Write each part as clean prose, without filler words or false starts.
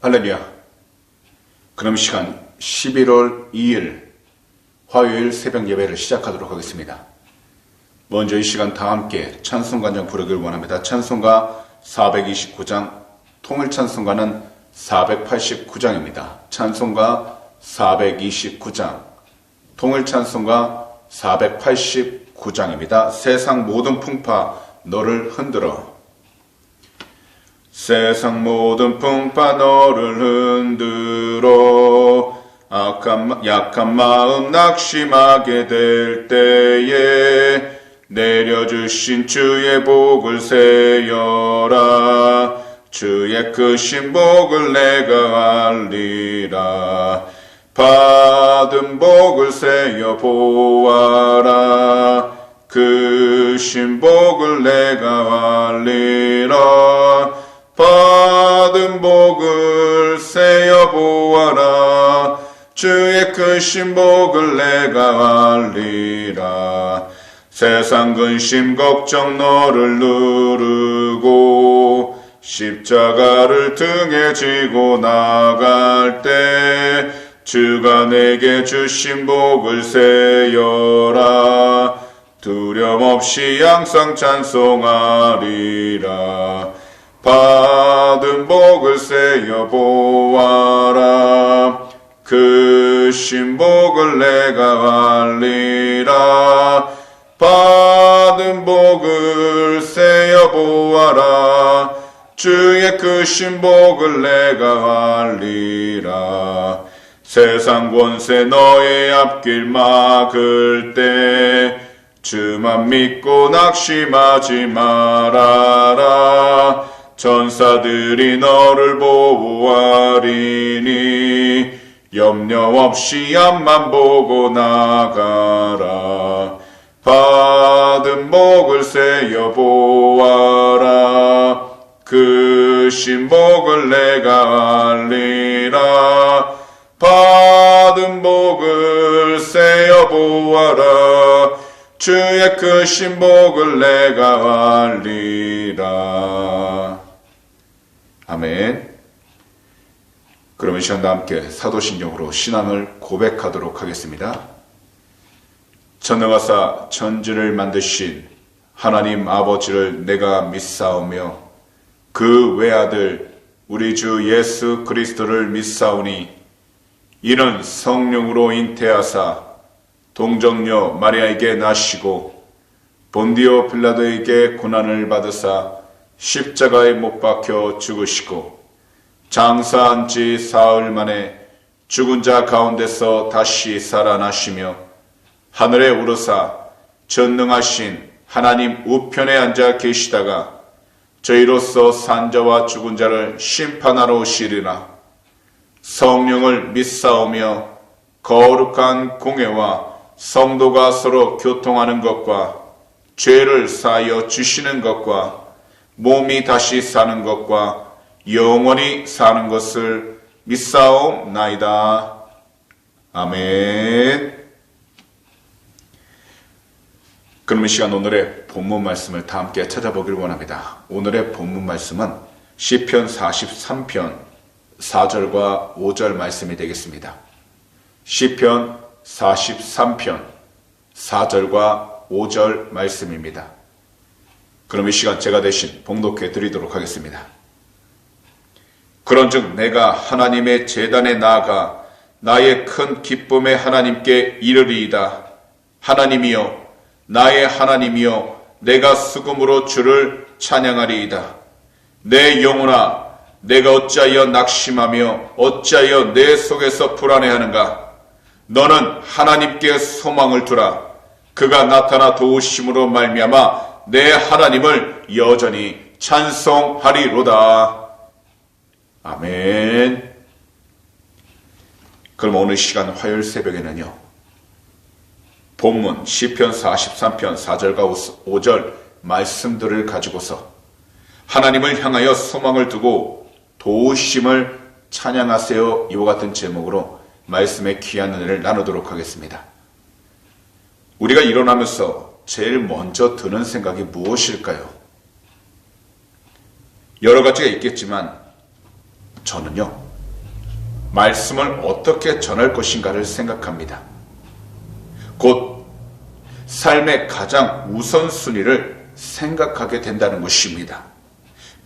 할렐루야. 그럼 이 시간 11월 2일 화요일 새벽 예배를 시작하도록 하겠습니다. 먼저 이 시간 다 함께 찬송가장 부르길 원합니다. 찬송가 429장, 통일 찬송가는 489장입니다. 찬송가 429장, 통일 찬송가 489장입니다. 세상 모든 풍파 너를 흔들어. 세상 모든 풍파 너를 흔들어. 약한 마음 낙심하게 될 때에 내려주신 주의 복을 세여라. 주의 크신 복을 내가 알리라. 받은 복을 세여 보아라. 크신 복을 내가 알리라. 받은 복을 세어 보아라. 주의 크신 복을 내가 알리라. 세상 근심 걱정 너를 누르고 십자가를 등에 지고 나갈 때 주가 내게 주신 복을 세여라. 두려움 없이 항상 찬송하리라. 받은 복을 세여 보아라. 크신 복을 내가 알리라. 받은 복을 세여 보아라. 주의 크신 복을 내가 알리라. 세상 권세 너의 앞길 막을 때 주만 믿고 낙심하지 말아라. 천사들이 너를 보호하리니 염려 없이 앞만 보고 나가라. 받은 복을 세여 보아라. 크신 복을 내가 알리라. 받은 복을 세여 보아라. 주의 크신 복을 내가 알리라. 아멘. 그러면 이 시간과 함께 사도신경으로 신앙을 고백하도록 하겠습니다. 전능하사 천지를 만드신 하나님 아버지를 내가 믿사오며 그 외아들 우리 주 예수 그리스도를 믿사오니 이는 성령으로 잉태하사 동정녀 마리아에게 나시고 본디오 빌라도에게 고난을 받으사 십자가에 못 박혀 죽으시고 장사한 지 사흘 만에 죽은 자 가운데서 다시 살아나시며 하늘에 오르사 전능하신 하나님 우편에 앉아 계시다가 저희로서 산 자와 죽은 자를 심판하러 오시리라. 성령을 믿사오며 거룩한 공회와 성도가 서로 교통하는 것과 죄를 사하여 주시는 것과 몸이 다시 사는 것과 영원히 사는 것을 믿사옵나이다. 아멘. 그럼 이 시간 오늘의 본문 말씀을 다 함께 찾아보길 원합니다. 오늘의 본문 말씀은 시편 43편 4절과 5절 말씀이 되겠습니다. 시편 43편 4절과 5절 말씀입니다. 그럼 이 시간 제가 대신 봉독해 드리도록 하겠습니다. 그런즉 내가 하나님의 제단에 나아가 나의 큰 기쁨의 하나님께 이르리이다. 하나님이여, 나의 하나님이여, 내가 수금으로 주를 찬양하리이다. 내 영혼아, 내가 어찌하여 낙심하며 어찌하여 내 속에서 불안해하는가? 너는 하나님께 소망을 두라. 그가 나타나 도우심으로 말미암아 내 하나님을 여전히 찬송하리로다. 아멘. 그럼 오늘 시간 화요일 새벽에는요, 본문 시편 43편 4절과 5절 말씀들을 가지고서 하나님을 향하여 소망을 두고 도우심을 찬양하세요, 이와 같은 제목으로 말씀의 귀한 은혜를 나누도록 하겠습니다. 우리가 일어나면서 제일 먼저 드는 생각이 무엇일까요? 여러 가지가 있겠지만 저는요, 말씀을 어떻게 전할 것인가를 생각합니다. 곧 삶의 가장 우선순위를 생각하게 된다는 것입니다.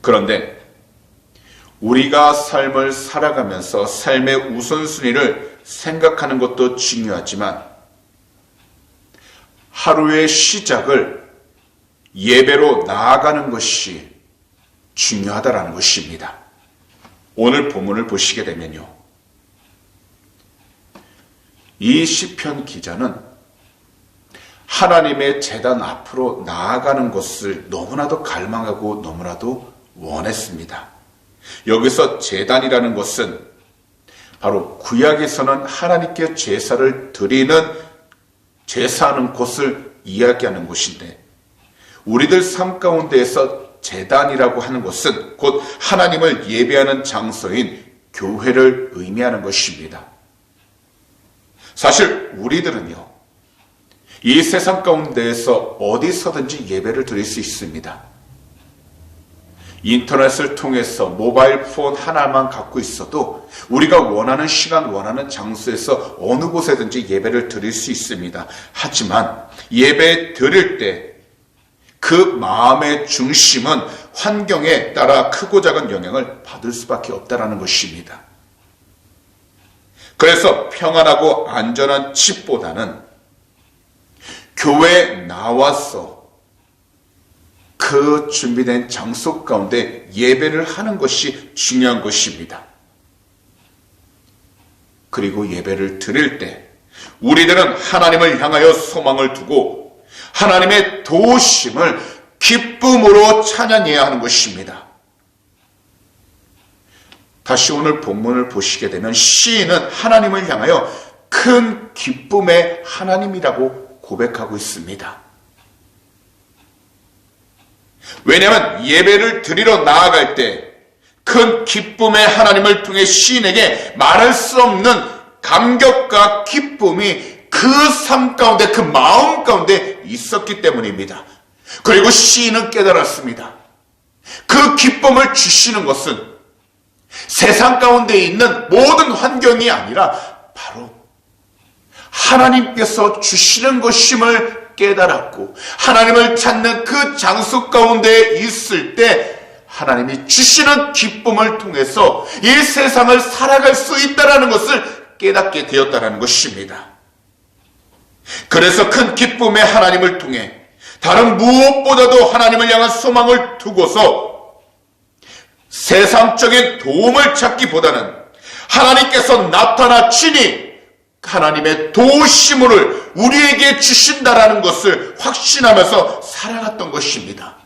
그런데 우리가 삶을 살아가면서 삶의 우선순위를 생각하는 것도 중요하지만 하루의 시작을 예배로 나아가는 것이 중요하다라는 것입니다. 오늘 본문을 보시게 되면요, 이 시편 기자는 하나님의 제단 앞으로 나아가는 것을 너무나도 갈망하고 너무나도 원했습니다. 여기서 제단이라는 것은 바로 구약에서는 하나님께 제사를 드리는 제사하는 곳을 이야기하는 곳인데, 우리들 삶 가운데에서 제단이라고 하는 것은 곧 하나님을 예배하는 장소인 교회를 의미하는 것입니다. 사실 우리들은요, 이 세상 가운데에서 어디서든지 예배를 드릴 수 있습니다. 인터넷을 통해서 모바일 폰 하나만 갖고 있어도 우리가 원하는 시간, 원하는 장소에서 어느 곳에든지 예배를 드릴 수 있습니다. 하지만 예배 드릴 때 그 마음의 중심은 환경에 따라 크고 작은 영향을 받을 수밖에 없다는 것입니다. 그래서 평안하고 안전한 집보다는 교회에 나와서 그 준비된 장소 가운데 예배를 하는 것이 중요한 것입니다. 그리고 예배를 드릴 때 우리들은 하나님을 향하여 소망을 두고 하나님의 도우심을 기쁨으로 찬양해야 하는 것입니다. 다시 오늘 본문을 보시게 되면 시인은 하나님을 향하여 큰 기쁨의 하나님이라고 고백하고 있습니다. 왜냐하면 예배를 드리러 나아갈 때 큰 기쁨의 하나님을 통해 시인에게 말할 수 없는 감격과 기쁨이 그 삶 가운데, 그 마음 가운데 있었기 때문입니다. 그리고 시인은 깨달았습니다. 그 기쁨을 주시는 것은 세상 가운데 있는 모든 환경이 아니라 바로 하나님께서 주시는 것임을 깨달았고, 하나님을 찾는 그 장소 가운데 있을 때 하나님이 주시는 기쁨을 통해서 이 세상을 살아갈 수 있다는 것을 깨닫게 되었다는 것입니다. 그래서 큰 기쁨의 하나님을 통해 다른 무엇보다도 하나님을 향한 소망을 두고서 세상적인 도움을 찾기보다는 하나님께서 나타나 친히 하나님의 도우심을 우리에게 주신다라는 것을 확신하면서 살아갔던 것입니다.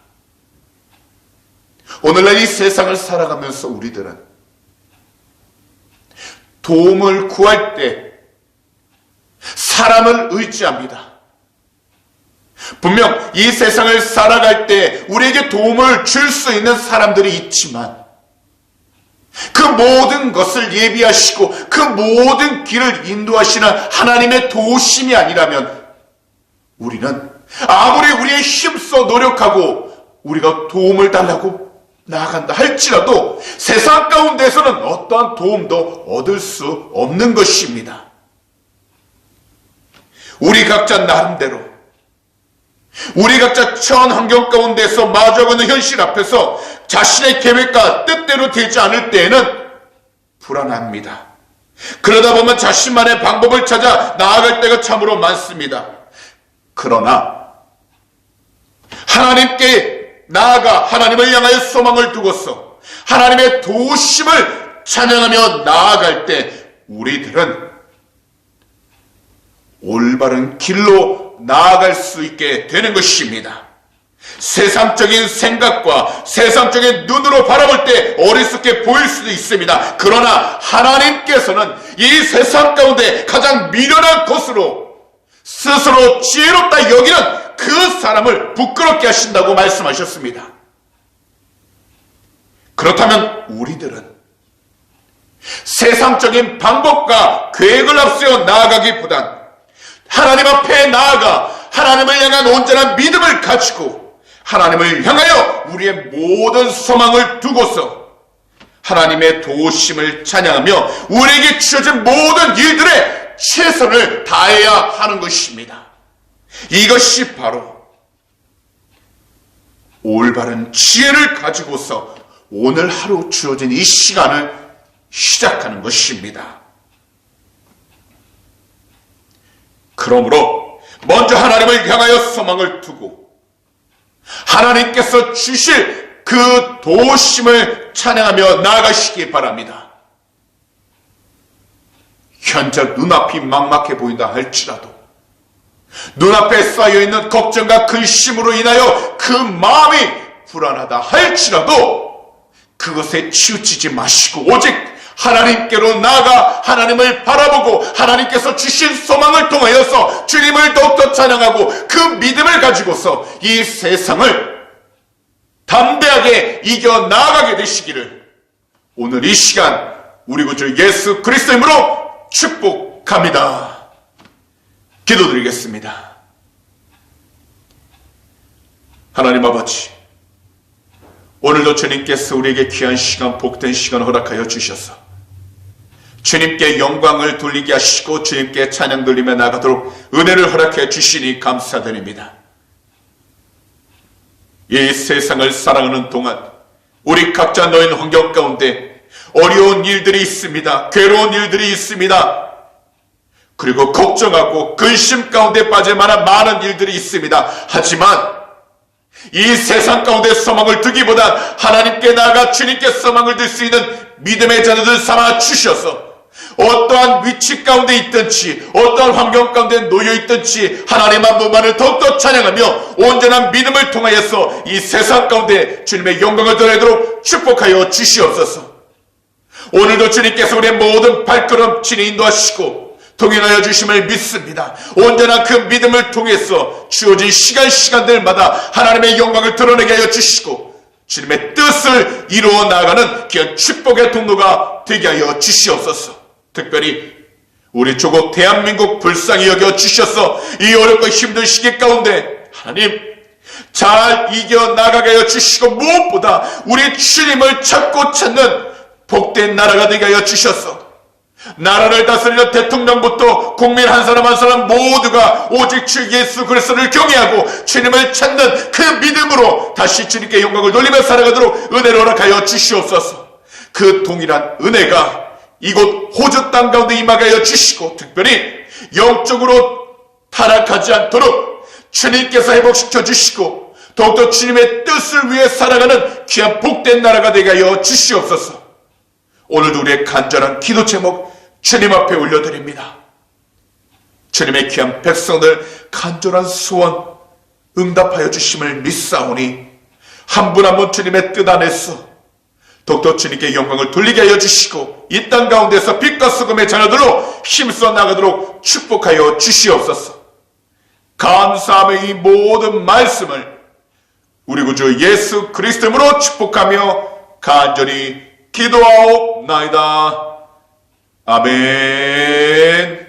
오늘날 이 세상을 살아가면서 우리들은 도움을 구할 때 사람을 의지합니다. 분명 이 세상을 살아갈 때 우리에게 도움을 줄 수 있는 사람들이 있지만 그 모든 것을 예비하시고 그 모든 길을 인도하시는 하나님의 도우심이 아니라면 우리는 아무리 우리의 힘써 노력하고 우리가 도움을 달라고 나아간다 할지라도 세상 가운데서는 어떠한 도움도 얻을 수 없는 것입니다. 우리 각자 나름대로 우리 각자 처한 환경 가운데서 마주하는 현실 앞에서 자신의 계획과 뜻대로 되지 않을 때에는 불안합니다. 그러다 보면 자신만의 방법을 찾아 나아갈 때가 참으로 많습니다. 그러나 하나님께 나아가 하나님을 향하여 소망을 두고서 하나님의 도우심을 찬양하며 나아갈 때 우리들은 올바른 길로 나아갈 수 있게 되는 것입니다. 세상적인 생각과 세상적인 눈으로 바라볼 때 어리석게 보일 수도 있습니다. 그러나 하나님께서는 이 세상 가운데 가장 미련한 것으로 스스로 지혜롭다 여기는 그 사람을 부끄럽게 하신다고 말씀하셨습니다. 그렇다면 우리들은 세상적인 방법과 계획을 앞세워 나아가기보단 하나님 앞에 나아가 하나님을 향한 온전한 믿음을 가지고 하나님을 향하여 우리의 모든 소망을 두고서 하나님의 도우심을 찬양하며 우리에게 주어진 모든 일들에 최선을 다해야 하는 것입니다. 이것이 바로 올바른 지혜를 가지고서 오늘 하루 주어진 이 시간을 시작하는 것입니다. 그러므로 먼저 하나님을 향하여 소망을 두고 하나님께서 주실 그 도우심을 찬양하며 나아가시기 바랍니다. 현재 눈앞이 막막해 보인다 할지라도 눈앞에 쌓여있는 걱정과 근심으로 인하여 그 마음이 불안하다 할지라도 그것에 치우치지 마시고 오직 하나님께로 나아가 하나님을 바라보고 하나님께서 주신 소망을 통하여서 주님을 더욱더 찬양하고 그 믿음을 가지고서 이 세상을 담대하게 이겨 나아가게 되시기를 오늘 이 시간 우리 구주 예수 그리스도 이름으로 축복합니다. 기도드리겠습니다. 하나님 아버지, 오늘도 주님께서 우리에게 귀한 시간, 복된 시간을 허락하여 주셔서 주님께 영광을 돌리게 하시고 주님께 찬양 돌리며 나가도록 은혜를 허락해 주시니 감사드립니다. 이 세상을 살아가는 동안 우리 각자 놓인 환경 가운데 어려운 일들이 있습니다. 괴로운 일들이 있습니다. 그리고 걱정하고 근심 가운데 빠질 만한 많은 일들이 있습니다. 하지만 이 세상 가운데 소망을 두기보다 하나님께 나아가 주님께 소망을 들 수 있는 믿음의 자녀들 삼아 주셔서 어떠한 위치 가운데 있든지 어떠한 환경 가운데 놓여 있든지 하나님 한 분만을 더욱더 찬양하며 온전한 믿음을 통하여서 이 세상 가운데 주님의 영광을 드러내도록 축복하여 주시옵소서. 오늘도 주님께서 우리의 모든 발걸음 친히 인도하시고 동행하여 주심을 믿습니다. 온전한 그 믿음을 통해서 주어진 시간들마다 하나님의 영광을 드러내게 하여 주시고 주님의 뜻을 이루어 나아가는 귀한 축복의 통로가 되게 하여 주시옵소서. 특별히 우리 조국 대한민국 불쌍히 여겨 주셔서 이 어렵고 힘든 시기 가운데 하나님 잘 이겨나가게 하여 주시고 무엇보다 우리 주님을 찾고 찾는 복된 나라가 되게 하여 주셔서 나라를 다스리는 대통령부터 국민 한 사람 한 사람 모두가 오직 주 예수 그리스도를 경외하고 주님을 찾는 그 믿음으로 다시 주님께 영광을 돌리며 살아가도록 은혜를 허락하여 주시옵소서. 그 동일한 은혜가 이곳 호주 땅 가운데 임하게 하여 주시고 특별히 영적으로 타락하지 않도록 주님께서 회복시켜 주시고 더욱더 주님의 뜻을 위해 살아가는 귀한 복된 나라가 되게 하여 주시옵소서. 오늘도 우리의 간절한 기도 제목 주님 앞에 올려드립니다. 주님의 귀한 백성들 간절한 소원 응답하여 주심을 믿사오니 한 분 한 분 주님의 뜻 안에서 더욱더 주님께 영광을 돌리게 하여 주시고 이 땅 가운데서 빛과 소금의 자녀들로 힘써 나가도록 축복하여 주시옵소서. 감사하며 이 모든 말씀을 우리 구주 예수 그리스도 이름으로 축복하며 간절히 기도하옵나이다. 아멘.